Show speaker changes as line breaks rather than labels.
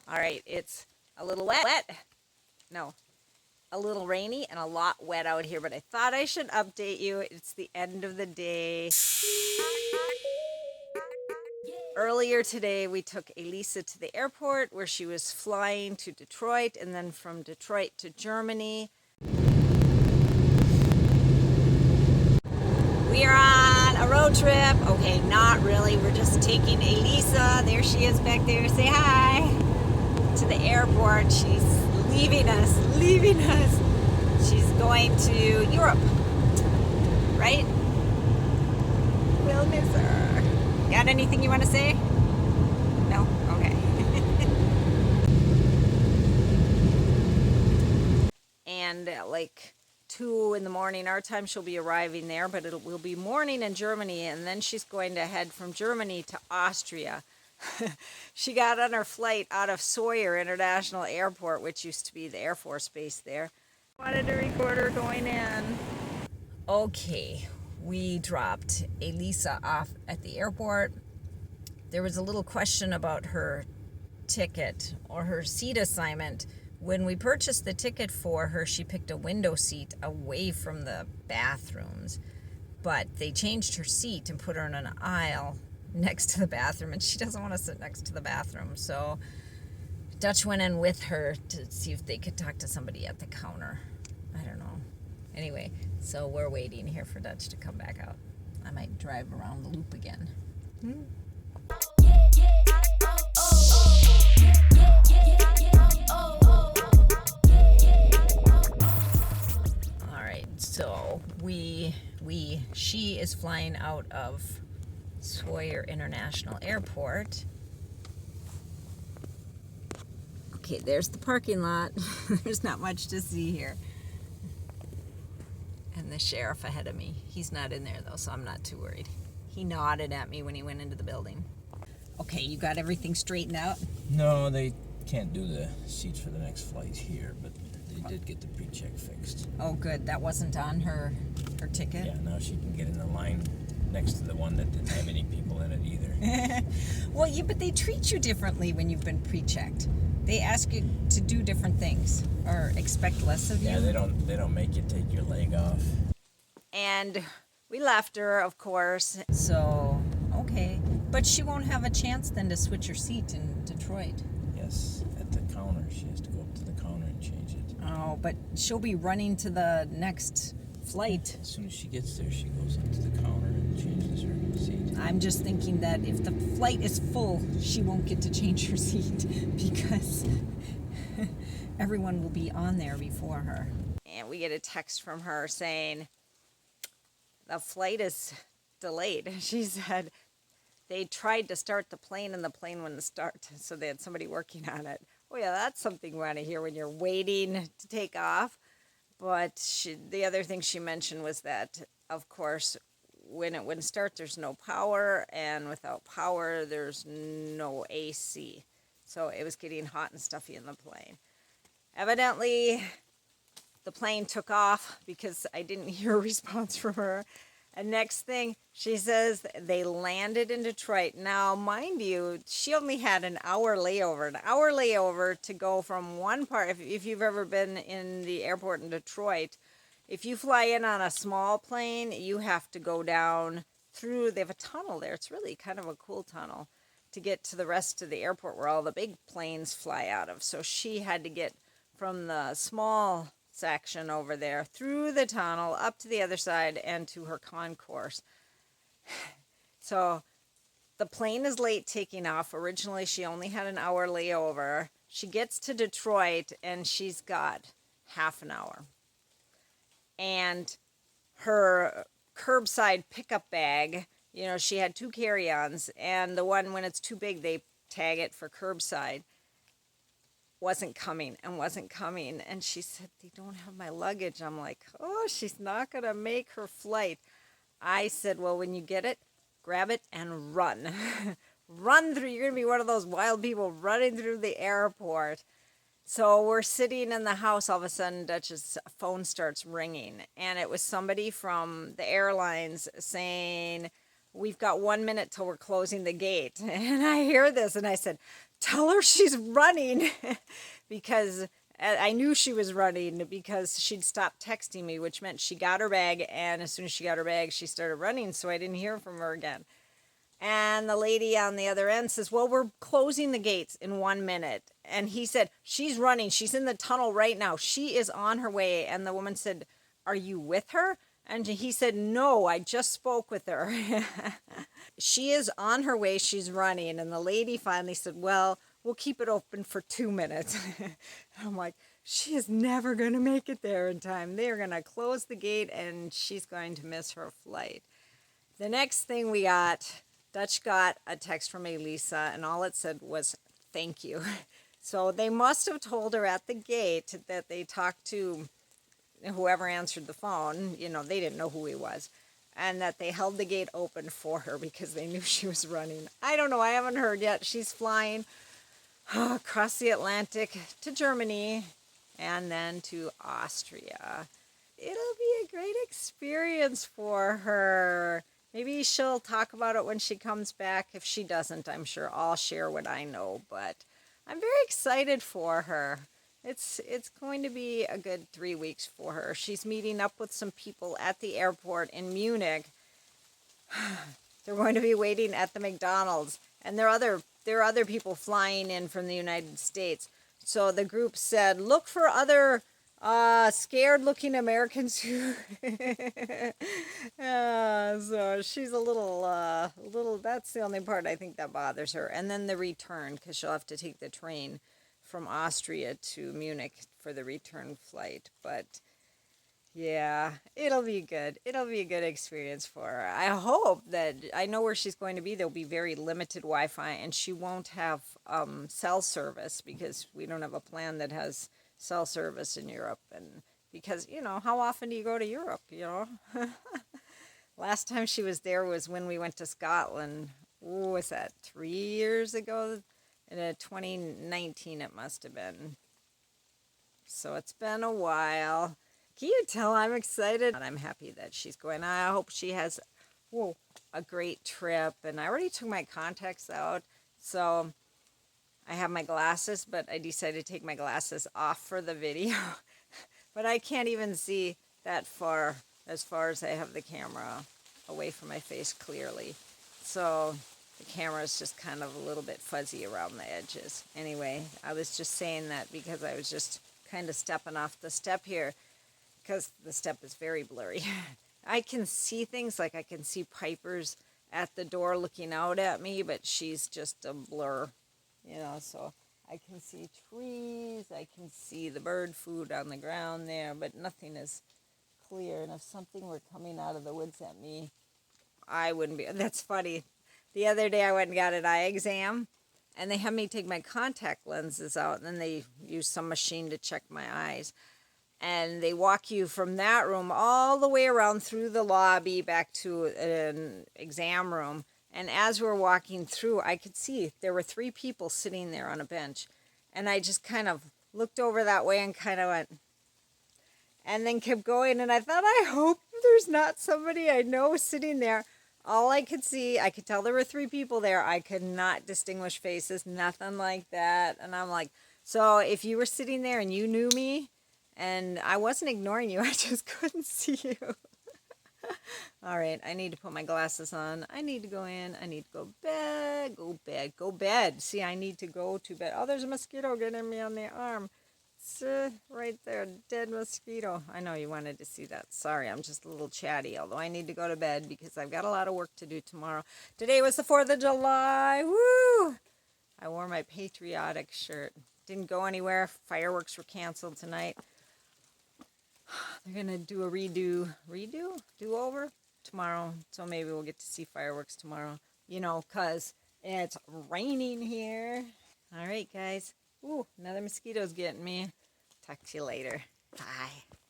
All right, it's a little wet. No, a little rainy and a lot wet out here, but I thought I should update you. It's the end of the day. Earlier today, we took Elisa to the airport where she was flying to Detroit and then from Detroit to Germany. We are on a road trip. Okay, not really. We're just taking Elisa. There she is back there. Say hi. To the airport. She's leaving us. She's going to Europe. Right? We'll miss her. Got anything you want to say? No? Okay. And like 2 in the morning our time she'll be arriving there, but it will be morning in Germany, and then she's going to head from Germany to Austria. She got on her flight out of Sawyer International Airport, which used to be the Air Force Base there. Wanted to record her going in. Okay, we dropped Elisa off at the airport. There was a little question about her ticket or her seat assignment. When we purchased the ticket for her, she picked a window seat away from the bathrooms, but they changed her seat and put her in an aisle next to the bathroom, and she doesn't want to sit next to the bathroom. So Dutch went in with her to see if they could talk to somebody at the counter. I don't know. Anyway, so we're waiting here for Dutch to come back out. I might drive around the loop again. All right, so she is flying out of Sawyer International Airport. Okay, there's the parking lot. There's not much to see here. And the sheriff ahead of me. He's not in there though, so I'm not too worried. He nodded at me when he went into the building. Okay, you got everything straightened out?
No, they can't do the seats for the next flight here, but they did get the pre-check fixed.
Oh, good. That wasn't on her ticket?
Yeah, now she can get in the line next to the one that didn't have any people in it either.
Well, yeah, but they treat you differently when you've been pre-checked. They ask you to do different things or expect less of you.
Yeah, they don't make you take your leg off.
And we left her, of course. So, okay. But she won't have a chance then to switch her seat in Detroit.
Yes, at the counter. She has to go up to the counter and change it.
Oh, but she'll be running to the next flight.
As soon as she gets there, she goes up to the counter and changes her seat.
I'm just thinking that if the flight is full, she won't get to change her seat because everyone will be on there before her. And we get a text from her saying, the flight is delayed. She said they tried to start the plane and the plane wouldn't start, so they had somebody working on it. Oh yeah, that's something you want to hear when you're waiting to take off. But the other thing she mentioned was that, of course, when it wouldn't start, there's no power, and without power, there's no AC. So it was getting hot and stuffy in the plane. Evidently, the plane took off because I didn't hear a response from her. And next thing, she says they landed in Detroit. Now, mind you, she only had an hour layover to go from one part. If you've ever been in the airport in Detroit, if you fly in on a small plane, you have to go down through, they have a tunnel there. It's really kind of a cool tunnel to get to the rest of the airport where all the big planes fly out of. So she had to get from the small section over there through the tunnel up to the other side and to her concourse. So the plane is late taking off. Originally she only had an hour layover. She gets to Detroit and she's got half an hour. And her curbside pickup bag, you know, she had 2 carry-ons, and the one when it's too big they tag it for curbside, wasn't coming. And she said, they don't have my luggage. I'm like, oh, she's not going to make her flight. I said, well, when you get it, grab it and run. Run through. You're going to be one of those wild people running through the airport. So we're sitting in the house. All of a sudden, Dutch's phone starts ringing. And it was somebody from the airlines saying, we've got 1 minute till we're closing the gate. And I hear this and I said, tell her she's running because I knew she was running because she'd stopped texting me, which meant she got her bag. And as soon as she got her bag, she started running. So I didn't hear from her again. And the lady on the other end says, well, we're closing the gates in 1 minute. And he said, she's running. She's in the tunnel right now. She is on her way. And the woman said, are you with her? And he said, no, I just spoke with her. She is on her way. She's running. And the lady finally said, well, we'll keep it open for 2 minutes. I'm like, she is never going to make it there in time. They're going to close the gate and she's going to miss her flight. The next thing we got, Dutch got a text from Elisa, and all it said was, thank you. So they must have told her at the gate that they talked to whoever answered the phone. You know, they didn't know who he was. And that they held the gate open for her because they knew she was running. I don't know. I haven't heard yet. She's flying across the Atlantic to Germany and then to Austria. It'll be a great experience for her. Maybe she'll talk about it when she comes back. If she doesn't, I'm sure I'll share what I know. But I'm very excited for her. It's going to be a good 3 weeks for her. She's meeting up with some people at the airport in Munich. They're going to be waiting at the McDonald's. And there are other people flying in from the United States. So the group said, look for other scared-looking Americans who... so she's a little, that's the only part I think that bothers her. And then the return, because she'll have to take the train from Austria to Munich for the return flight. But yeah, it'll be good. It'll be a good experience for her. I hope that, I know where she's going to be. There'll be very limited Wi-Fi, and she won't have cell service because we don't have a plan that has cell service in Europe. And because, you know, how often do you go to Europe, you know? Last time she was there was when we went to Scotland. What was that, 3 years ago? In 2019 it must have been. So it's been a while. Can you tell I'm excited? And I'm happy that she's going. I hope she has a great trip. And I already took my contacts out. So I have my glasses, but I decided to take my glasses off for the video. But I can't even see that far as I have the camera away from my face clearly. So the camera is just kind of a little bit fuzzy around the edges. Anyway, I was just saying that because I was just kind of stepping off the step here because the step is very blurry. I can see things, like I can see Piper's at the door looking out at me, but she's just a blur, you know, so I can see trees, I can see the bird food on the ground there, but nothing is clear. And if something were coming out of the woods at me, I wouldn't be. That's funny. The other day I went and got an eye exam, and they had me take my contact lenses out, and then they use some machine to check my eyes. And they walk you from that room all the way around through the lobby back to an exam room. And as we're walking through, I could see there were 3 people sitting there on a bench. And I just kind of looked over that way and kind of went, and then kept going. And I thought, I hope there's not somebody I know sitting there. All I could see, I could tell there were 3 people there. I could not distinguish faces, nothing like that. And I'm like, so if you were sitting there and you knew me, and I wasn't ignoring you, I just couldn't see you. All right, I need to put my glasses on. I need to go in. I need to go bed, go bed. See, I need to go to bed. Oh, there's a mosquito getting me on the arm. It's right there, dead mosquito. I know you wanted to see that. Sorry, I'm just a little chatty, although I need to go to bed because I've got a lot of work to do tomorrow. Today was the 4th of July. Woo! I wore my patriotic shirt. Didn't go anywhere. Fireworks were canceled tonight. They're going to do a do-over tomorrow. So maybe we'll get to see fireworks tomorrow. You know, because it's raining here. All right, guys. Ooh, another mosquito's getting me. Talk to you later. Bye.